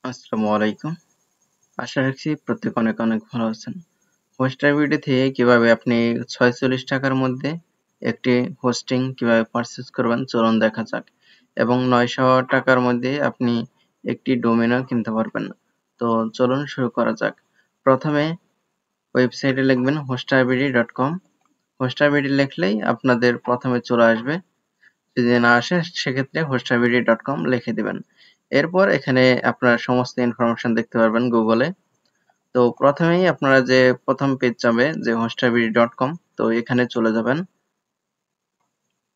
আসসালামু আলাইকুম। আশা রাখছি প্রত্যেক অনেক অনেক ভালো আছেন। হোস্টার ভিডিও থেকে কিভাবে আপনি ৳৪৬ র মধ্যে একটি হোস্টিং কিভাবে পারচেজ করবেন চলুন দেখা যাক। এবং ৳৯০০ র মধ্যে আপনি একটি ডোমেইনও কিনতে পারবেন। তো চলুন শুরু করা যাক। প্রথমে ওয়েবসাইটে লিখবেন hostabd.com। hostabd লিখলেই আপনাদের প্রথমে চলে আসবে। যদি না আসে সেক্ষেত্রে hostabd.com লিখে দিবেন। এরপর এখানে আপনারা সমস্ত ইনফরমেশন দেখতে পারবেন গুগলে। তো প্রথমেই আপনারা যে প্রথম পেজ যাবে যে hostabd.com, তো এখানে চলে যাবেন।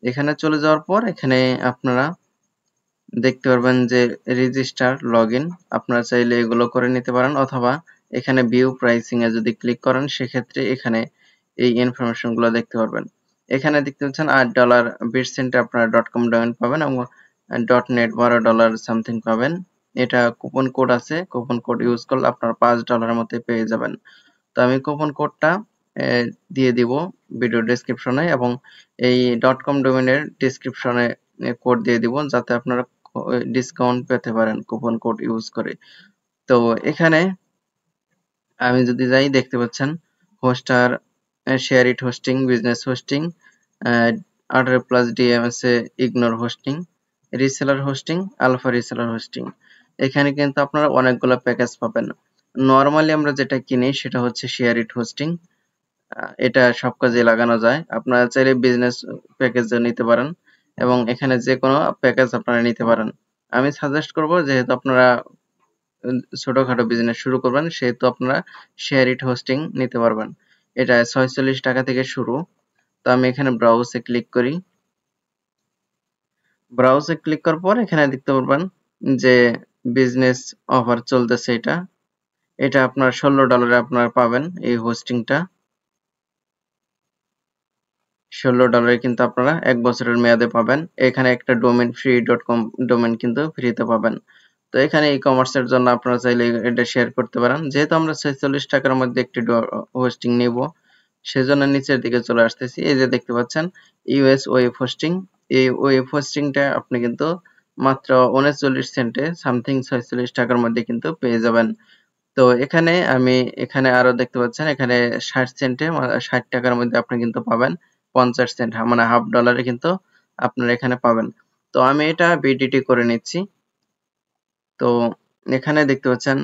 এখানে চলে যাওয়ার পর এখানে আপনারা দেখতে পারবেন যে রেজিস্টার লগইন, আপনারা চাইলে এগুলো করে নিতে পারেন অথবা এখানে ভিউ প্রাইসিং এ যদি ক্লিক করেন সেক্ষেত্রে এখানে এই ইনফরমেশন গুলো দেখতে পারবেন। এখানে দেখতে পাচ্ছেন $8.20 আপনারা .com ডোমেইন পাবেন এবং .net $12 সামথিং পাবেন। এটা কুপন কোড আছে, কুপন কোড ইউজ করলে আপনারা $5 মতো পেয়ে যাবেন। তো আমি কুপন কোডটা দিয়ে দিব ভিডিও ডেসক্রিপশনে এবং এই .com ডোমেইনের ডেসক্রিপশনে কোড দিয়ে দিব যাতে আপনারা ডিসকাউন্ট পেতে পারেন কুপন কোড ইউজ করে। তো এখানে আমি যদি যাই দেখতে পাচ্ছেন hoster, shared hosting, business hosting, 18+ DMS এ ignore hosting, reseller hosting, alpha reseller hosting. এখানে কিন্তু আপনারা অনেকগুলো প্যাকেজ পাবেন। নরমালি আমরা যেটা কিনি সেটা হচ্ছে শেয়ার ইট হোস্টিং। এটা সব কাজে লাগানো যায়। আপনারা চাইলে বিজনেস প্যাকেজও নিতে পারেন এবং এখানে যেকোনো প্যাকেজ আপনারা নিতে পারেন। আমি সাজেস্ট করব যেহেতু আপনারা ছোটখাটো বিজনেস শুরু করবেন সেহেতু আপনারা শেয়ার ইট হোস্টিং নিতে পারবেন। এটা ৳৪৬ থেকে শুরু। তো আমি এখানে ব্রাউজে ক্লিক করি। ব্রাউজে ক্লিক করার পর এখানে দেখতে পারবেন যে বিজনেস অফার চলতেছে এটা। এটা আপনার $16 আপনারা পাবেন এই হোস্টিংটা। $16 কিন্তু আপনারা 1 বছরের মেয়াদে পাবেন। এখানে একটা ডোমেইন free.com ডোমেইন কিন্তু ফ্রিতে পাবেন। তো এখানে ই-কমার্সের জন্য আপনারা চাইলে এটা শেয়ার করতে পারেন। যেহেতু আমরা ৳৪৬ র মধ্যে একটি হোস্টিং নিব, সেজন্য নিচের দিকে চলে আসতেছি। এই যে দেখতে পাচ্ছেন ইউএস ওয়েব হোস্টিং। এই ওয়েব হোস্টিংটা আপনি কিন্তু মাত্র 39 সেন্টে সামথিং ৳৪৬ র মধ্যে কিন্তু পেয়ে যাবেন। তো এখানে আরো দেখতে পাচ্ছেন এখানে 60 সেন্টে ৳60 র মধ্যে আপনি কিন্তু পাবেন 50 সেন্ট, মানে হাফ ডলারে কিন্তু আপনারা এখানে পাবেন। তো আমি এটা বিডিটি করে নিচ্ছি। তো এখানে দেখতে পাচ্ছেন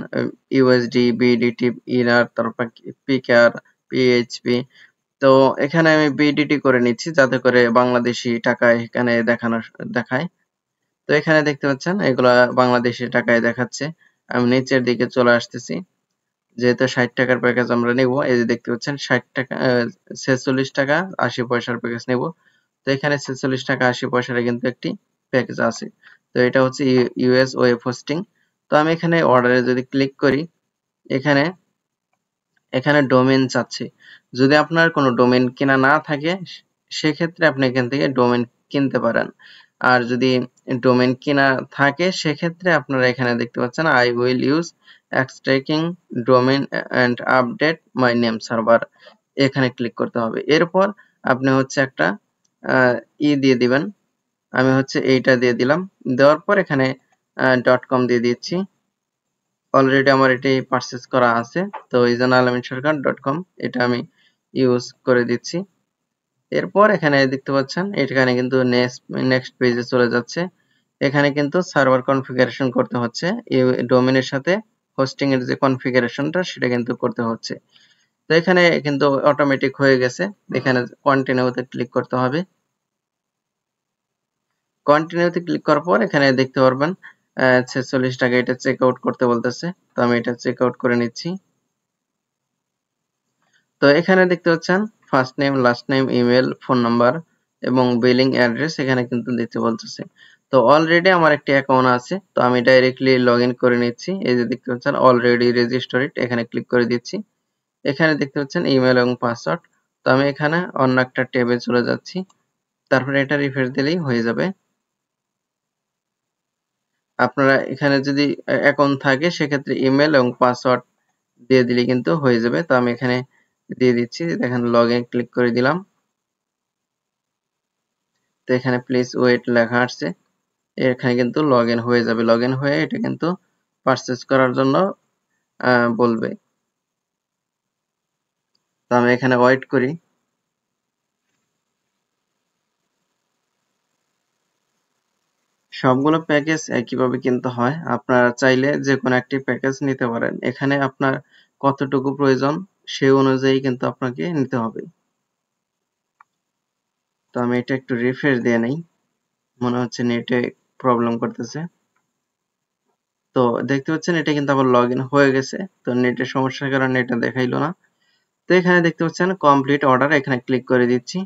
ইউএসডি, বিডিটি, ইরার, তারপর পিকার, পিএইচপি। তো এখানে আমি বিডিটি করে নিচ্ছি যাতে করে বাংলাদেশি টাকায় এখানে দেখায়। তো এখানে দেখতে পাচ্ছেন এগুলা বাংলাদেশি টাকায় দেখাচ্ছে। আমি নিচের দিকে চলে আসতেছি। যেহেতু ৳60 প্যাকেজ আমরা নিব, এই যে দেখতে পাচ্ছেন ৳46.80 প্যাকেজ নিব। তো এখানে ৳46.80 কিন্তু একটি প্যাকেজ আছে। তো এটা হচ্ছে ইউএস ওয়েব হোস্টিং। তো আমি এখানে অর্ডারে যদি ক্লিক করি, এখানে এখানে ডোমেইন চাচ্ছে। যদি আপনার কোনো ডোমেইন কেনা না থাকে সেক্ষেত্রে আপনি এখান থেকে ডোমেইন কিনতে পারেন। আর যদি ডোমেইন কেনা থাকে সেক্ষেত্রে আপনারা এখানে দেখতে পাচ্ছেন I will use extracting domain and update my name server, এখানে ক্লিক করতে হবে। এরপর আপনি হচ্ছে একটা দিয়ে দিবেন। আমি হচ্ছে এইটা দিয়ে দিলাম। দেওয়ার পর এখানে .com দিয়ে দিচ্ছি। অলরেডি আমার এটি পারচেজ করা আছে। তো এইজন্য alaminসরকার.com এটা আমি ইউজ করে দিচ্ছি। এরপর এখানে দেখতে পাচ্ছেন এখানে কিন্তু নেক্সট পেজে চলে যাচ্ছে। এখানে কিন্তু সার্ভার কনফিগারেশন করতে হচ্ছে। এই ডোমেইনের সাথে হোস্টিং এর যে কনফিগারেশনটা সেটা কিন্তু করতে হচ্ছে। তো এখানে কিন্তু অটোমেটিক হয়ে গেছে। এখানে কন্টিনিউতে ক্লিক করতে হবে। কন্টিনিউতে ক্লিক করার পর এখানে দেখতে পারবেন ৳46 এটা চেক আউট করতে বলতেছে। তো আমি এটা চেক আউট করে নিচ্ছি। তো এখানে দেখতে পাচ্ছেন first name, last name, email, phone number এবং বিলিং অ্যাড্রেস এখানে কিন্তু দিতে বলতেছে। তো অলরেডি আমার একটি অ্যাকাউন্ট আছে। তো আমি ডাইরেক্টলি লগইন করে নিচ্ছি। এই যে দেখতে পাচ্ছেন অলরেডি রেজিস্টার ইট, এখানে ক্লিক করে দিচ্ছি। এখানে দেখতে পাচ্ছেন ইমেল এবং পাসওয়ার্ড। তো আমি এখানে অন্য একটা ট্যাবে চলে যাচ্ছি। তারপরে এটা রিফ্রেশ দিলেই হয়ে যাবে। আপনারা এখানে যদি অ্যাকাউন্ট থাকে সেক্ষেত্রে ইমেল এবং পাসওয়ার্ড দিয়ে দিলে কিন্তু হয়ে যাবে। তো আমি এখানে দিয়ে দিচ্ছি। দেখেন লগইন ক্লিক করে দিলাম। তো এখানে প্লিজ ওয়েট লেখা আসছে। এখানে কিন্তু লগইন হয়ে যাবে। লগইন হয়ে এটা কিন্তু পারচেজ করার জন্য বলবে। তো আমি এখানে ওয়েট করি। সবগুলো প্যাকেজ একইভাবে কিনতে হয়। আপনারা চাইলে যে কোনো একটি প্যাকেজ নিতে পারেন। এখানে আপনার কতটুকু প্রয়োজন সেই অনুযায়ী কিন্তু আপনাকে নিতে হবে। তো আমি এটা একটু রিফ্রেশ দিয়ে নেই, মনে হচ্ছে নেটে প্রবলেম করতেছে। তো দেখতে পাচ্ছেন এটা কিন্তু আবার লগ ইন হয়ে গেছে। তো নেটের সমস্যার কারণে এটা দেখাইলো না। তো এখানে দেখতে পাচ্ছেন কমপ্লিট অর্ডার, এখানে ক্লিক করে দিচ্ছি।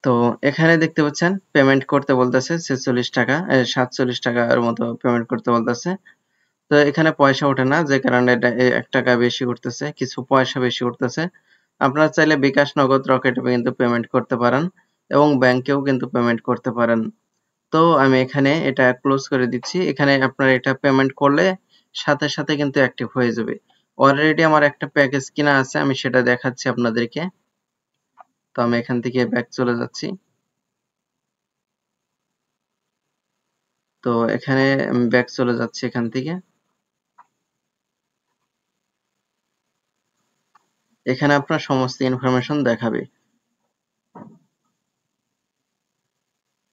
তো এখানে দেখতে পাচ্ছেন পেমেন্ট করতে বলতেছে 46 টাকা, 47 টাকার মতো পেমেন্ট করতে বলতেছে। তো এখানে পয়সা ওঠে না, যে কারণে এটা 1 টাকা বেশি উঠতেছে, কিছু পয়সা বেশি উঠতেছে। আপনারা চাইলে বিকাশ, নগদ, রকেটে কিন্তু পেমেন্ট করতে পারেন এবং ব্যাংকেও কিন্তু পেমেন্ট করতে পারেন। তো আমি এখানে এটা ক্লোজ করে দিচ্ছি। এখানে আপনারা এটা পেমেন্ট করলে সাথে সাথে কিন্তু অ্যাক্টিভ হয়ে যাবে। অলরেডি আমার একটা প্যাকেজ কিনা আছে, আমি সেটা দেখাচ্ছি আপনাদেরকে। তো আমি এখান থেকে ব্যাক চলে যাচ্ছি। তো এখানে ব্যাক চলে যাচ্ছি এখান থেকে। এখানে আপনার সমস্ত ইনফরমেশন দেখাবে।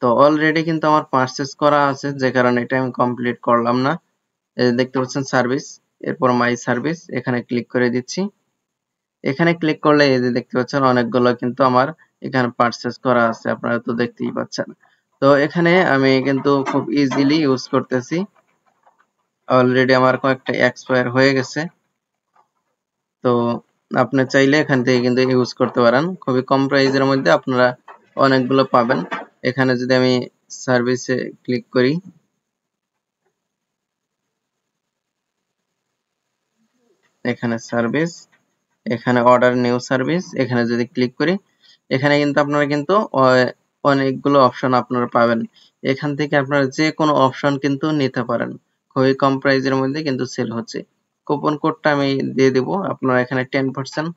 তো অলরেডি কিন্তু আমার পারচেজ করা আছে, যে কারণে এটা আমি কমপ্লিট করলাম না। এই যে দেখতে পাচ্ছেন সার্ভিস, এরপর মাই সার্ভিস, এখানে ক্লিক করে দিচ্ছি। এখানে ক্লিক করলে এই যে দেখতে পাচ্ছেন অনেকগুলো কিন্তু আমার এখানে পারচেজ করা আছে, আপনারা তো দেখতেই পাচ্ছেন। তো এখানে আমি কিন্তু খুব ইজিলি ইউজ করতেছি। অলরেডি আমার কয়েকটা এক্সপায়ার হয়ে গেছে। তো আপনি চাইলে এখান থেকে কিন্তু ইউজ করতে পারেন। খুবই কম প্রাইসের মধ্যে আপনারা অনেকগুলো পাবেন। এখানে যদি আমি সার্ভিসে ক্লিক করি, এখানে সার্ভিস, এখানে অর্ডার নিউ সার্ভিস, এখানে যদি ক্লিক করি, এখানে কিন্তু আপনারা কিন্তু অনেকগুলো অপশন আপনারা পাবেন। এখান থেকে আপনারা যে কোনো অপশন কিন্তু নিতে পারেন। খুবই কম প্রাইসের মধ্যে কিন্তু সেল হচ্ছে। কুপন কোডটা আমি দিয়ে দেব। আপনারা এখানে 10%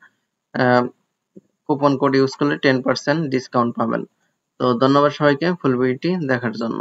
কুপন কোড ইউজ করলে 10% ডিসকাউন্ট পাবেন। তো ধন্যবাদ সবাইকে ফুল ভিডিওটি দেখার জন্য।